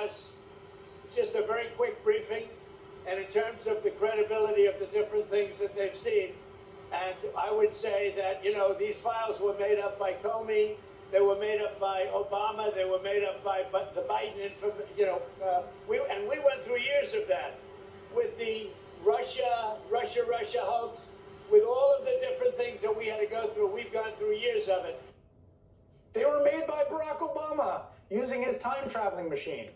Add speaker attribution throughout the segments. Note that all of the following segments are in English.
Speaker 1: us just a very quick briefing, and in terms of the credibility of the different things that they've seen. And I would say that, these files were made up by Comey, they were made up by Obama, they were made up by the Biden, and we went through years of that with the Russia hoax, with all of the different things that we had to go through. We've gone through years of it.
Speaker 2: They were made by Barack Obama using his time-traveling machine.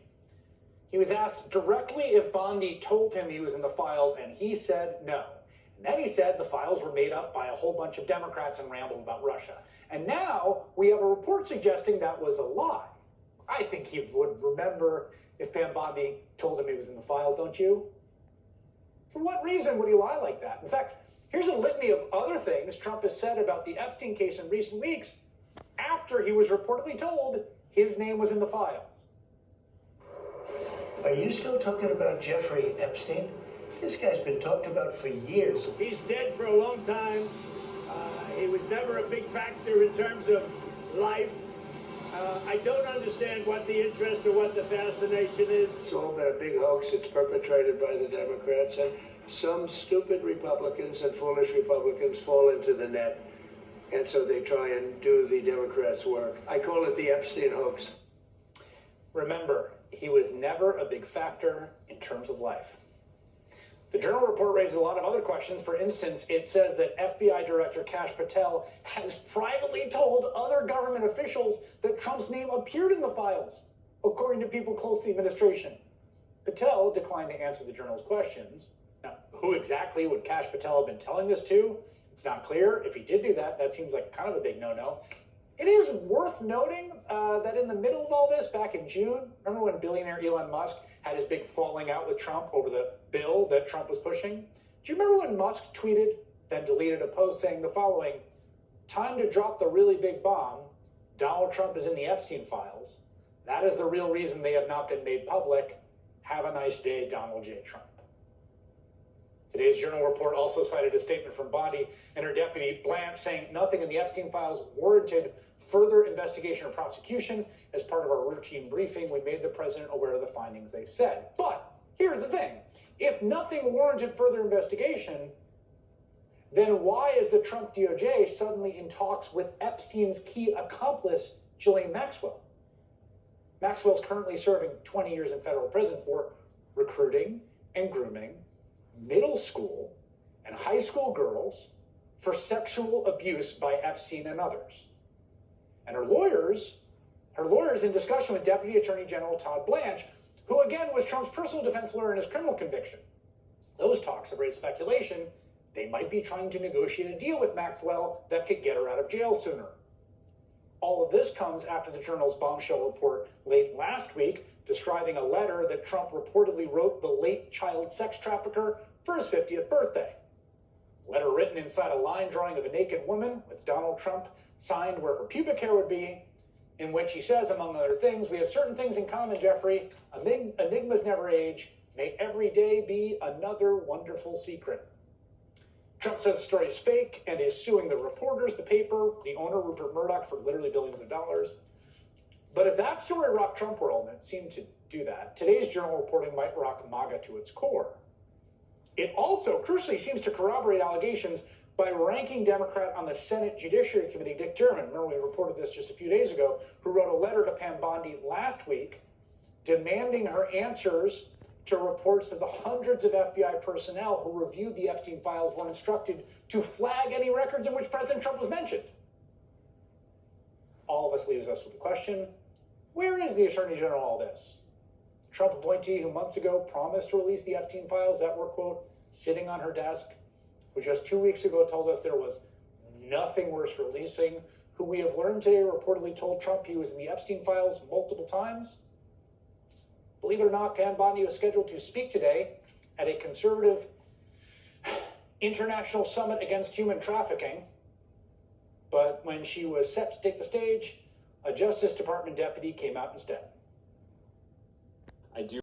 Speaker 2: He was asked directly if Bondi told him he was in the files, and he said no. And then he said the files were made up by a whole bunch of Democrats and rambled about Russia. And now we have a report suggesting that was a lie. I think he would remember if Pam Bondi told him he was in the files, don't you? For what reason would he lie like that? In fact, here's a litany of other things Trump has said about the Epstein case in recent weeks after he was reportedly told his name was in the files.
Speaker 3: Are you still talking about Jeffrey Epstein? This guy's been talked about for years.
Speaker 1: He's dead for a long time. He was never a big factor in terms of life. I don't understand what the interest or what the fascination is.
Speaker 3: It's all been a big hoax. It's perpetrated by the Democrats, and some stupid Republicans and foolish Republicans fall into the net, and so they try and do the Democrats' work. I call it the Epstein hoax.
Speaker 2: Remember, he was never a big factor in terms of life. The Journal report raises a lot of other questions. For instance, it says that FBI Director Kash Patel has privately told other government officials that Trump's name appeared in the files, according to people close to the administration. Patel declined to answer the Journal's questions. Now, who exactly would Kash Patel have been telling this to? It's not clear. If he did do that, that seems like kind of a big no-no. It is worth noting that in the middle of all this, back in June, remember when billionaire Elon Musk had his big falling out with Trump over the bill that Trump was pushing? Do you remember when Musk tweeted, then deleted a post saying the following, "Time to drop the really big bomb. Donald Trump is in the Epstein files. That is the real reason they have not been made public. Have a nice day, Donald J. Trump." Today's Journal report also cited a statement from Bondi and her deputy, Blanche, saying nothing in the Epstein files warranted further investigation or prosecution. As part of our routine briefing, we made the president aware of the findings they said. But here's the thing. If nothing warranted further investigation, then why is the Trump DOJ suddenly in talks with Epstein's key accomplice, Ghislaine Maxwell? Maxwell's currently serving 20 years in federal prison for recruiting and grooming middle school and high school girls for sexual abuse by Epstein and others. And her lawyers in discussion with Deputy Attorney General Todd Blanche, who again was Trump's personal defense lawyer in his criminal conviction. Those talks have raised speculation they might be trying to negotiate a deal with Maxwell that could get her out of jail sooner. All of this comes after the Journal's bombshell report late last week describing a letter that Trump reportedly wrote the late child sex trafficker for his 50th birthday. A letter written inside a line drawing of a naked woman with Donald Trump signed where her pubic hair would be, in which he says, among other things, "We have certain things in common, Jeffrey. Enigmas never age. May every day be another wonderful secret." Trump says the story is fake and is suing the reporters, the paper, the owner, Rupert Murdoch, for literally billions of dollars. But if that story rocked Trump world, and it seemed to do that, today's Journal reporting might rock MAGA to its core. It also, crucially, seems to corroborate allegations by ranking Democrat on the Senate Judiciary Committee, Dick Durbin, remember we reported this just a few days ago, who wrote a letter to Pam Bondi last week demanding her answers to reports that the hundreds of FBI personnel who reviewed the Epstein files were instructed to flag any records in which President Trump was mentioned. All of this leaves us with the question, where is the Attorney General in all this? Trump appointee who months ago promised to release the Epstein files that were, quote, sitting on her desk, who just 2 weeks ago told us there was nothing worth releasing, who we have learned today reportedly told Trump he was in the Epstein files multiple times. Believe it or not, Pam Bondi was scheduled to speak today at a conservative international summit against human trafficking. But when she was set to take the stage, a Justice Department deputy came out instead.
Speaker 4: I do